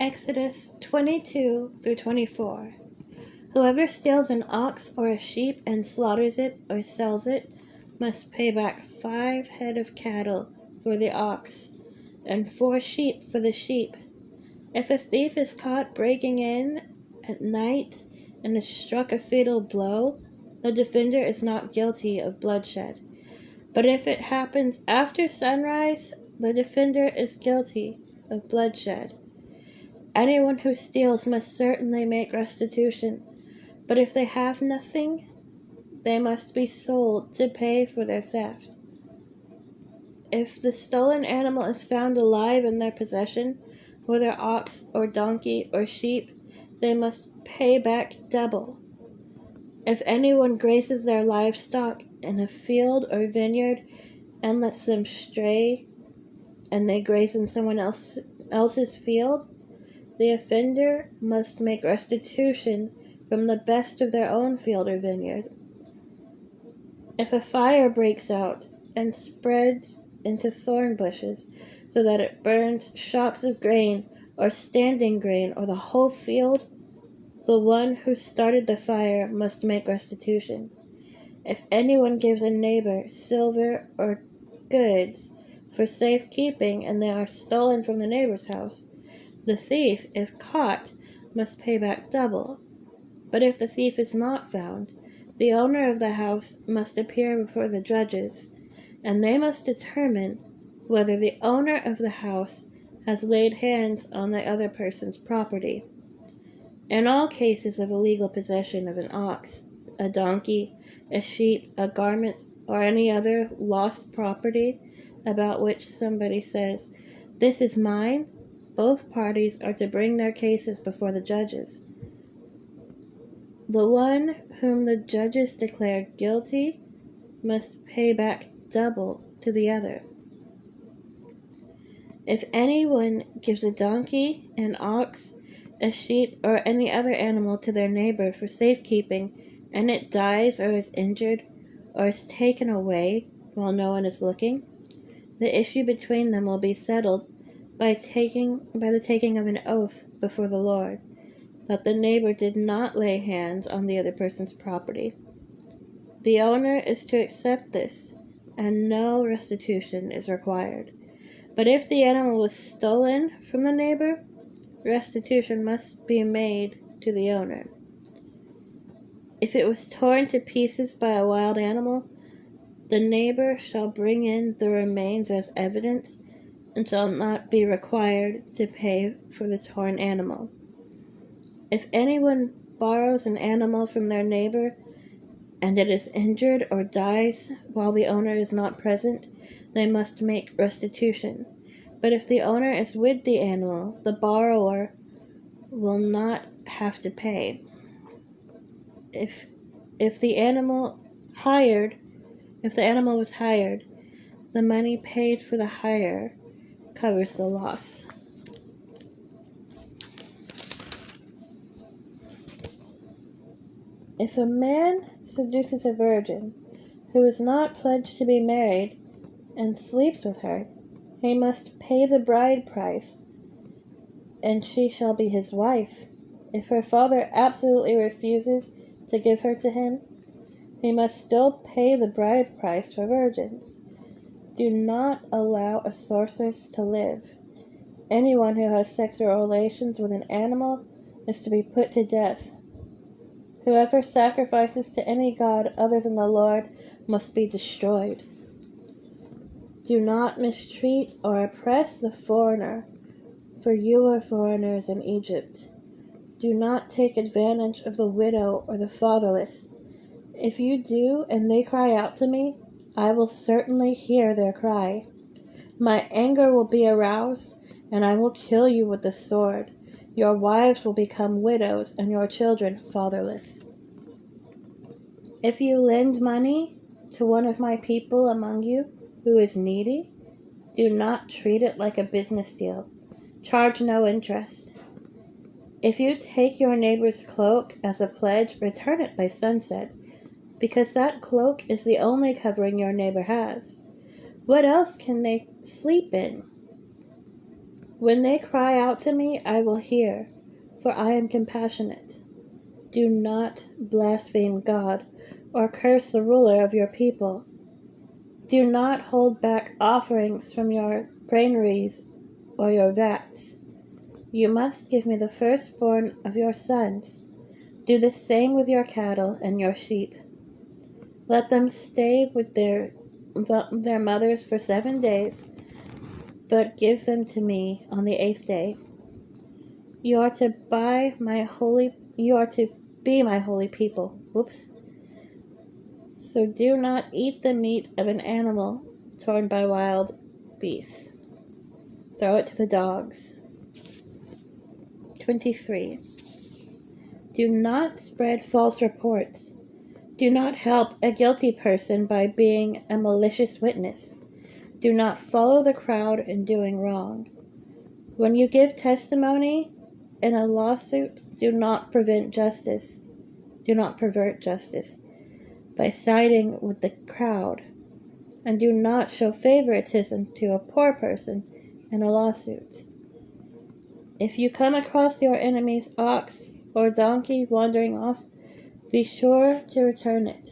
Exodus 22 through 24. Whoever steals an ox or a sheep and slaughters it or sells it must pay back 5 head of cattle for the ox and 4 sheep for the sheep. If a thief is caught breaking in at night and is struck a fatal blow, the defender is not guilty of bloodshed. But if it happens after sunrise, the defender is guilty of bloodshed. Anyone who steals must certainly make restitution, but if they have nothing, they must be sold to pay for their theft. If the stolen animal is found alive in their possession, whether ox or donkey or sheep, they must pay back double. If anyone grazes their livestock in a field or vineyard and lets them stray, and they graze in someone else's field, the offender must make restitution from the best of their own field or vineyard. If a fire breaks out and spreads into thorn bushes so that it burns shocks of grain or standing grain or the whole field, the one who started the fire must make restitution. If anyone gives a neighbor silver or goods for safekeeping and they are stolen from the neighbor's house, the thief, if caught, must pay back double. But if the thief is not found, the owner of the house must appear before the judges, and they must determine whether the owner of the house has laid hands on the other person's property. In all cases of illegal possession of an ox, a donkey, a sheep, a garment, or any other lost property about which somebody says, "This is mine," both parties are to bring their cases before the judges. The one whom the judges declare guilty must pay back double to the other. If anyone gives a donkey, an ox, a sheep, or any other animal to their neighbor for safekeeping, and it dies or is injured or is taken away while no one is looking, the issue between them will be settled by the taking of an oath before the Lord that the neighbor did not lay hands on the other person's property. The owner is to accept this, and no restitution is required. But if the animal was stolen from the neighbor, restitution must be made to the owner. If it was torn to pieces by a wild animal, the neighbor shall bring in the remains as evidence and shall not be required to pay for the torn animal. If anyone borrows an animal from their neighbor and it is injured or dies while the owner is not present, they must make restitution. But if the owner is with the animal, the borrower will not have to pay. If the animal was hired, the money paid for the hire covers the loss. If a man seduces a virgin who is not pledged to be married and sleeps with her, he must pay the bride price, and she shall be his wife. If her father absolutely refuses to give her to him, he must still pay the bride price for virgins. Do not allow a sorceress to live. Anyone who has sexual relations with an animal is to be put to death. Whoever sacrifices to any god other than the Lord must be destroyed. Do not mistreat or oppress the foreigner, for you are foreigners in Egypt. Do not take advantage of the widow or the fatherless. If you do, and they cry out to me, I will certainly hear their cry. My anger will be aroused, and I will kill you with the sword. Your wives will become widows, and your children fatherless. If you lend money to one of my people among you who is needy, do not treat it like a business deal. Charge no interest. If you take your neighbor's cloak as a pledge, return it by sunset, because that cloak is the only covering your neighbor has. What else can they sleep in? When they cry out to me, I will hear, for I am compassionate. Do not blaspheme God or curse the ruler of your people. Do not hold back offerings from your granaries or your vats. You must give me the firstborn of your sons. Do the same with your cattle and your sheep. Let them stay with their mothers for 7 days, but give them to me on the 8th day. You are to be my holy people. So do not eat the meat of an animal torn by wild beasts. Throw it to the dogs. 23. Do not spread false reports. Do not help a guilty person by being a malicious witness. Do not follow the crowd in doing wrong. When you give testimony in a lawsuit, do not pervert justice by siding with the crowd, and do not show favoritism to a poor person in a lawsuit. If you come across your enemy's ox or donkey wandering off, be sure to return it.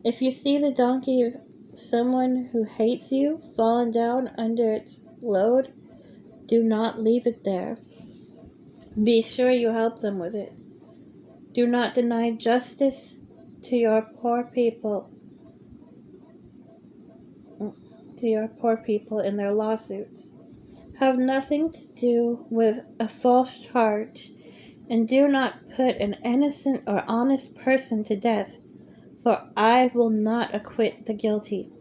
If you see the donkey of someone who hates you fallen down under its load, do not leave it there. Be sure you help them with it. Do not deny justice to your poor people in their lawsuits. Have nothing to do with a false charge, and do not put an innocent or honest person to death, for I will not acquit the guilty.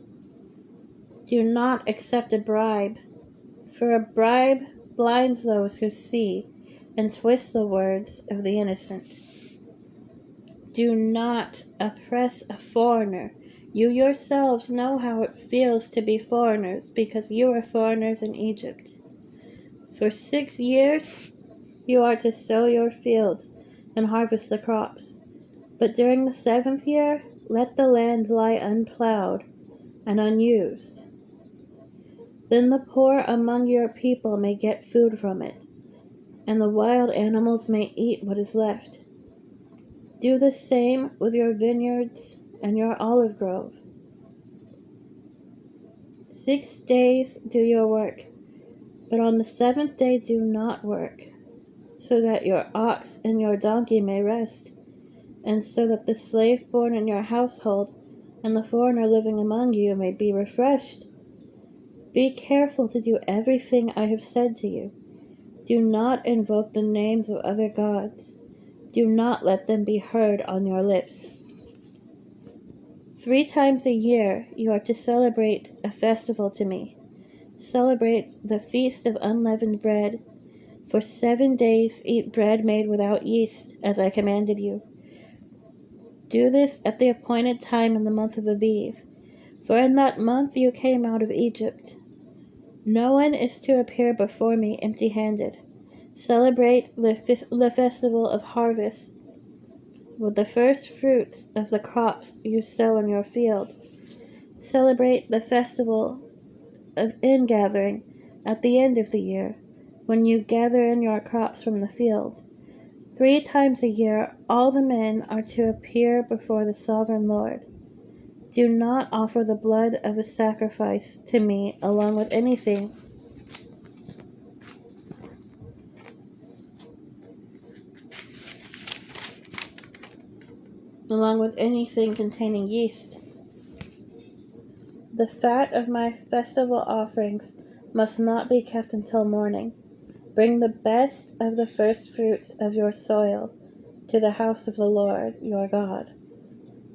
Do not accept a bribe, for a bribe blinds those who see and twists the words of the innocent. Do not oppress a foreigner. You yourselves know how it feels to be foreigners, because you were foreigners in Egypt. For 6 years you are to sow your fields and harvest the crops. But during the 7th year, let the land lie unplowed and unused. Then the poor among your people may get food from it, and the wild animals may eat what is left. Do the same with your vineyards and your olive grove. 6 days do your work, but on the 7th day do not work, so that your ox and your donkey may rest, and so that the slave born in your household and the foreigner living among you may be refreshed. Be careful to do everything I have said to you. Do not invoke the names of other gods. Do not let them be heard on your lips. 3 times a year you are to celebrate a festival to me. Celebrate the Feast of Unleavened Bread. For 7 days eat bread made without yeast, as I commanded you. Do this at the appointed time in the month of Aviv, for in that month you came out of Egypt. No one is to appear before me empty-handed. Celebrate the festival of harvest with the first fruits of the crops you sow in your field. Celebrate the festival of ingathering at the end of the year, when you gather in your crops from the field. 3 times a year all the men are to appear before the sovereign Lord. Do not offer the blood of a sacrifice to me along with anything containing yeast. The fat of my festival offerings must not be kept until morning. Bring the best of the first fruits of your soil to the house of the Lord your God.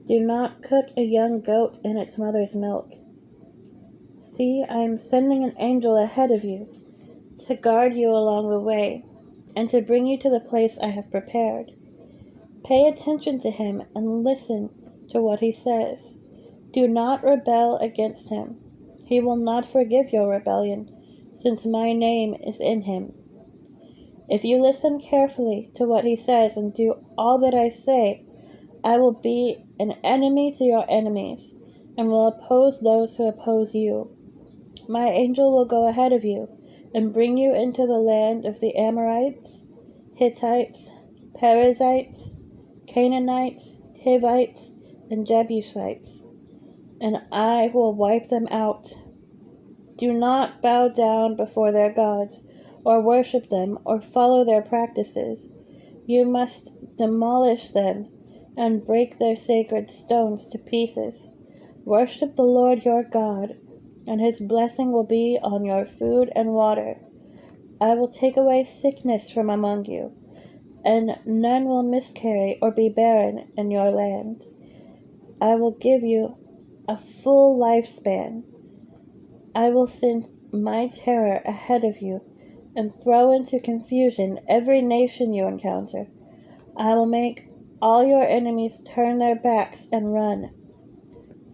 Do not cook a young goat in its mother's milk. See, I am sending an angel ahead of you to guard you along the way and to bring you to the place I have prepared. Pay attention to him and listen to what he says. Do not rebel against him. He will not forgive your rebellion, since my name is in him. If you listen carefully to what he says and do all that I say, I will be an enemy to your enemies and will oppose those who oppose you. My angel will go ahead of you and bring you into the land of the Amorites, Hittites, Perizzites, Canaanites, Hivites, and Jebusites, and I will wipe them out. Do not bow down before their gods, or worship them, or follow their practices. You must demolish them and break their sacred stones to pieces. Worship the Lord your God, and his blessing will be on your food and water. I will take away sickness from among you, and none will miscarry or be barren in your land. I will give you a full lifespan. I will send my terror ahead of you and throw into confusion every nation you encounter. I will make all your enemies turn their backs and run.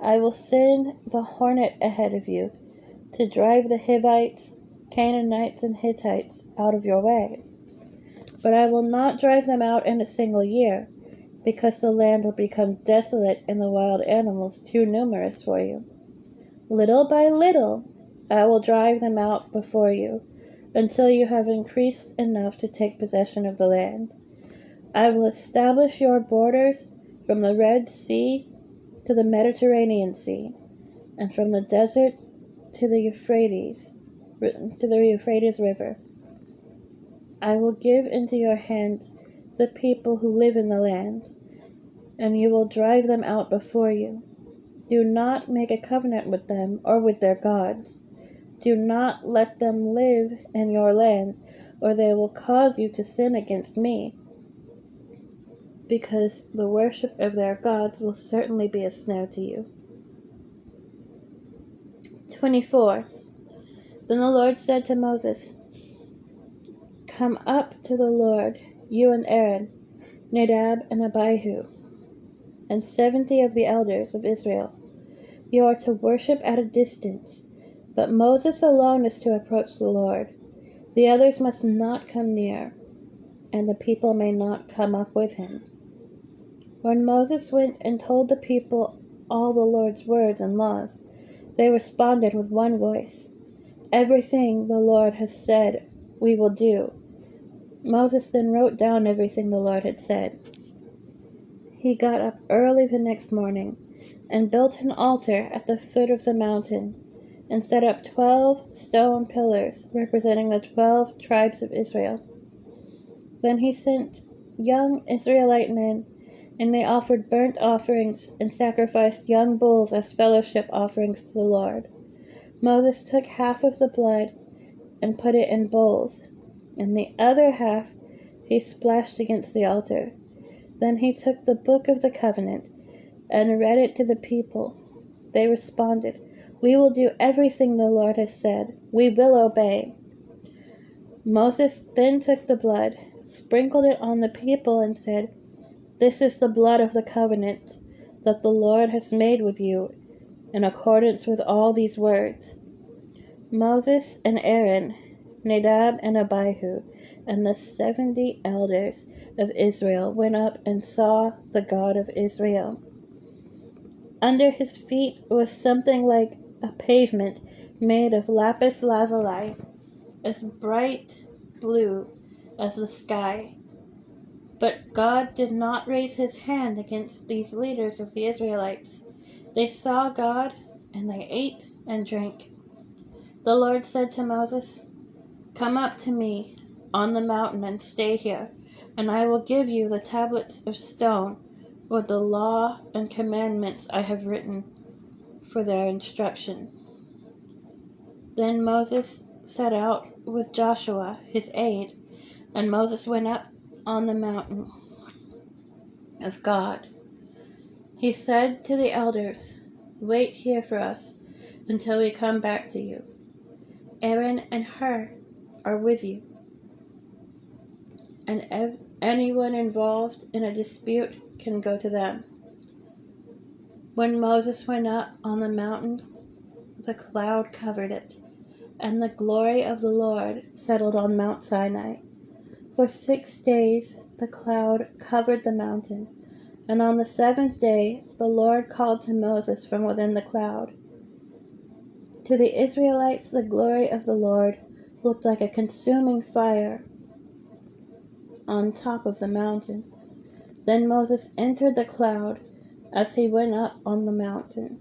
I will send the hornet ahead of you to drive the Hivites, Canaanites, and Hittites out of your way. But I will not drive them out in a single year, because the land will become desolate and the wild animals too numerous for you. Little by little, I will drive them out before you, until you have increased enough to take possession of the land. I will establish your borders from the Red Sea to the Mediterranean Sea, and from the desert to the Euphrates River. I will give into your hands the people who live in the land, and you will drive them out before you. Do not make a covenant with them or with their gods. Do not let them live in your land, or they will cause you to sin against me, because the worship of their gods will certainly be a snare to you. 24. Then the Lord said to Moses, Come up to the Lord, you and Aaron, Nadab and Abihu, and 70 of the elders of Israel. You are to worship at a distance, but Moses alone is to approach the Lord. The others must not come near, and the people may not come up with him. When Moses went and told the people all the Lord's words and laws, they responded with one voice, Everything the Lord has said, we will do. Moses then wrote down everything the Lord had said. He got up early the next morning and built an altar at the foot of the mountain and set up 12 stone pillars representing the 12 tribes of Israel. Then he sent young Israelite men, and they offered burnt offerings and sacrificed young bulls as fellowship offerings to the Lord. Moses took half of the blood and put it in bowls, and the other half he splashed against the altar. Then he took the book of the covenant and read it to the people. They responded, We will do everything the Lord has said. We will obey. Moses then took the blood, sprinkled it on the people, and said, This is the blood of the covenant that the Lord has made with you in accordance with all these words. Moses and Aaron, Nadab and Abihu, and the 70 elders of Israel went up and saw the God of Israel. Under his feet was something like a pavement made of lapis lazuli, as bright blue as the sky. But God did not raise his hand against these leaders of the Israelites. They saw God, and they ate and drank. The Lord said to Moses, Come up to me on the mountain and stay here, and I will give you the tablets of stone with the law and commandments I have written for their instruction. Then Moses set out with Joshua, his aide, and Moses went up on the mountain of God. He said to the elders, Wait here for us until we come back to you. Aaron and Hur are with you, and anyone involved in a dispute can go to them. When Moses went up on the mountain, the cloud covered it, and the glory of the Lord settled on Mount Sinai. For 6 days the cloud covered the mountain, and on the 7th day the Lord called to Moses from within the cloud. To the Israelites the glory of the Lord looked like a consuming fire on top of the mountain. Then Moses entered the cloud as he went up on the mountain.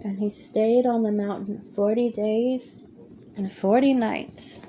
And he stayed on the mountain 40 days and 40 nights.